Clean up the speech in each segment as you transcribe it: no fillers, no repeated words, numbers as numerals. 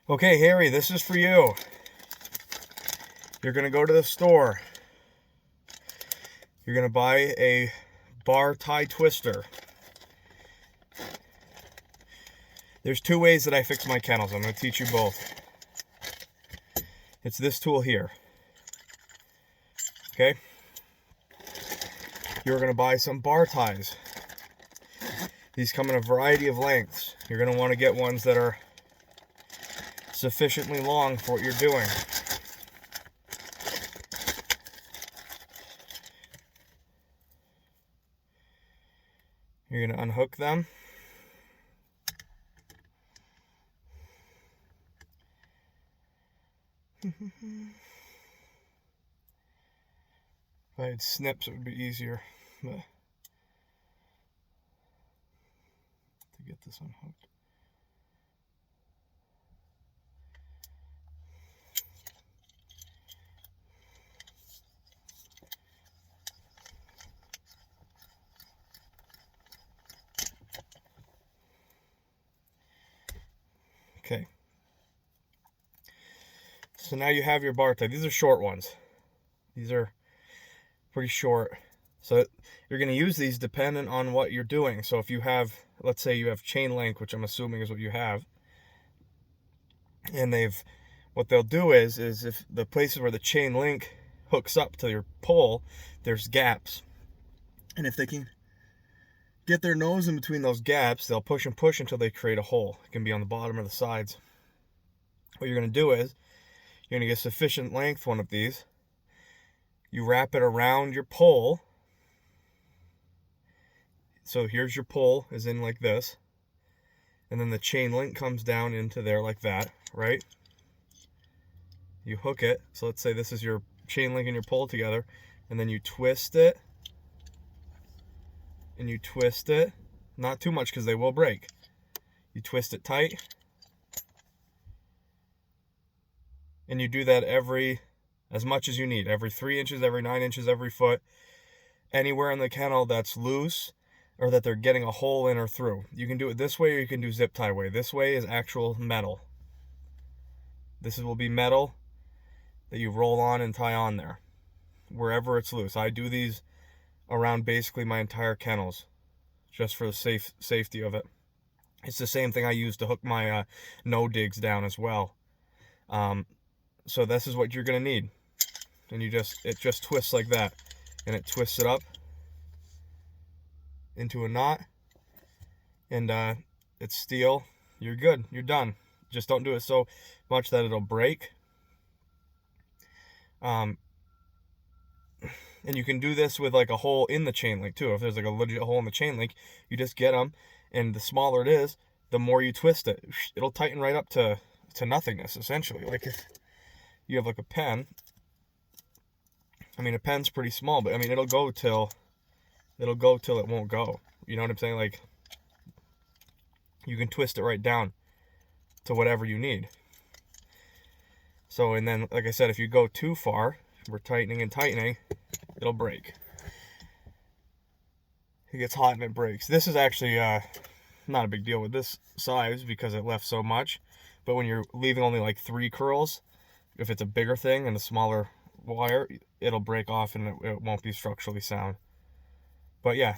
Okay, Harry, this is for you. You're going to go to the store. You're going to buy a bar tie twister. There's two ways that I fix my kennels. I'm going to teach you both. It's this tool here. Okay? You're going to buy some bar ties. These come in a variety of lengths. You're going to want to get ones that are sufficiently long for what you're doing. You're going to unhook them. If I had snips, it would be easier. But to get this unhooked. Okay. So now you have your bar tie. These are short ones. These are pretty short. So you're going to use these dependent on what you're doing. So if you have, let's say you have chain link, which I'm assuming is what you have, and what they'll do is if the places where the chain link hooks up to your pole, there's gaps. And if they can get their nose in between those gaps, they'll push and push until they create a hole. It can be on the bottom or the sides. What you're going to do is you're going to get sufficient length one of these. You wrap it around your pole. So here's your pole, is in like this. And then the chain link comes down into there like that, right? You hook it. So let's say this is your chain link and your pole together. And then you twist it. And you twist it. Not too much because they will break. You twist it tight. And you do that as much as you need. Every 3 inches, every 9 inches, every foot. Anywhere in the kennel that's loose or that they're getting a hole in or through. You can do it this way or you can do zip tie way. This way is actual metal. This will be metal that you roll on and tie on there. Wherever it's loose. I do these around basically my entire kennels. Just for the safety of it. It's the same thing I use to hook my no digs down as well. So this is what you're going to need. And it just twists like that. And it twists it up into a knot. And it's steel. You're good. You're done. Just don't do it so much that it'll break. And you can do this with like a hole in the chain link too. If there's like a legit hole in the chain link, you just get them. And the smaller it is, the more you twist it. It'll tighten right up to nothingness, essentially. Like if you have like a pen. I mean, a pen's pretty small, but I mean, it'll go till it won't go. You know what I'm saying? Like, you can twist it right down to whatever you need. So, and then, like I said, if you go too far, we're tightening and tightening, it'll break. It gets hot and it breaks. This is actually not a big deal with this size because it left so much. But when you're leaving only like 3 curls, if it's a bigger thing and a smaller wire, it'll break off and it won't be structurally sound. But yeah,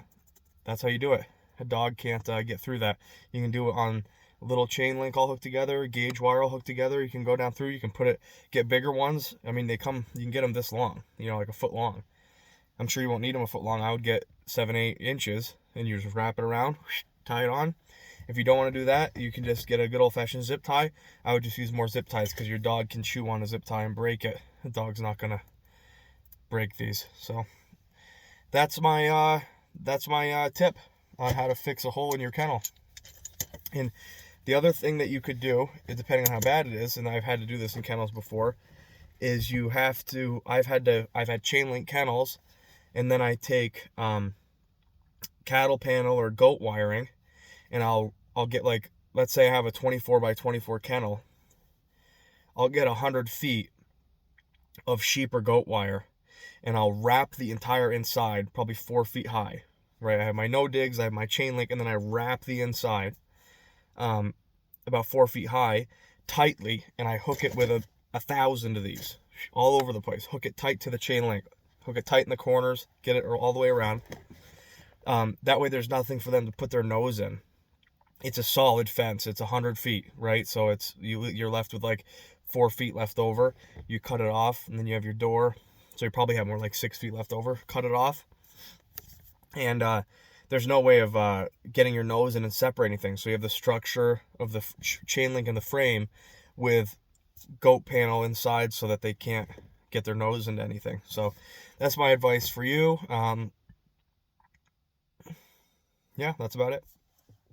that's how you do it. A dog can't get through that. You can do it on a little chain link all hooked together, gauge wire all hooked together. You can go down through, you can get bigger ones. I mean, you can get them this long, like a foot long. I'm sure you won't need them a foot long. I would get 7-8 inches and you just wrap it around, tie it on. If you don't want to do that, you can just get a good old-fashioned zip tie. I would just use more zip ties because your dog can chew on a zip tie and break it. The dog's not going to break these. So that's my tip on how to fix a hole in your kennel. And the other thing that you could do, depending on how bad it is, and I've had to do this in kennels before, is I've had chain link kennels, and then I take cattle panel or goat wiring, and I'll get, like, let's say I have a 24 by 24 kennel. I'll get 100 feet of sheep or goat wire, and I'll wrap the entire inside, probably 4 feet high, right? I have my no digs, I have my chain link, and then I wrap the inside about 4 feet high tightly, and I hook it with a 1,000 of these all over the place. Hook it tight to the chain link. Hook it tight in the corners. Get it all the way around. That way there's nothing for them to put their nose in. It's a solid fence. It's 100 feet, right? So it's you're left with like 4 feet left over. You cut it off, and then you have your door. So you probably have more like 6 feet left over. Cut it off. And there's no way of getting your nose in and separating things. So you have the structure of the chain link in the frame with goat panel inside so that they can't get their nose into anything. So that's my advice for you. Yeah, that's about it.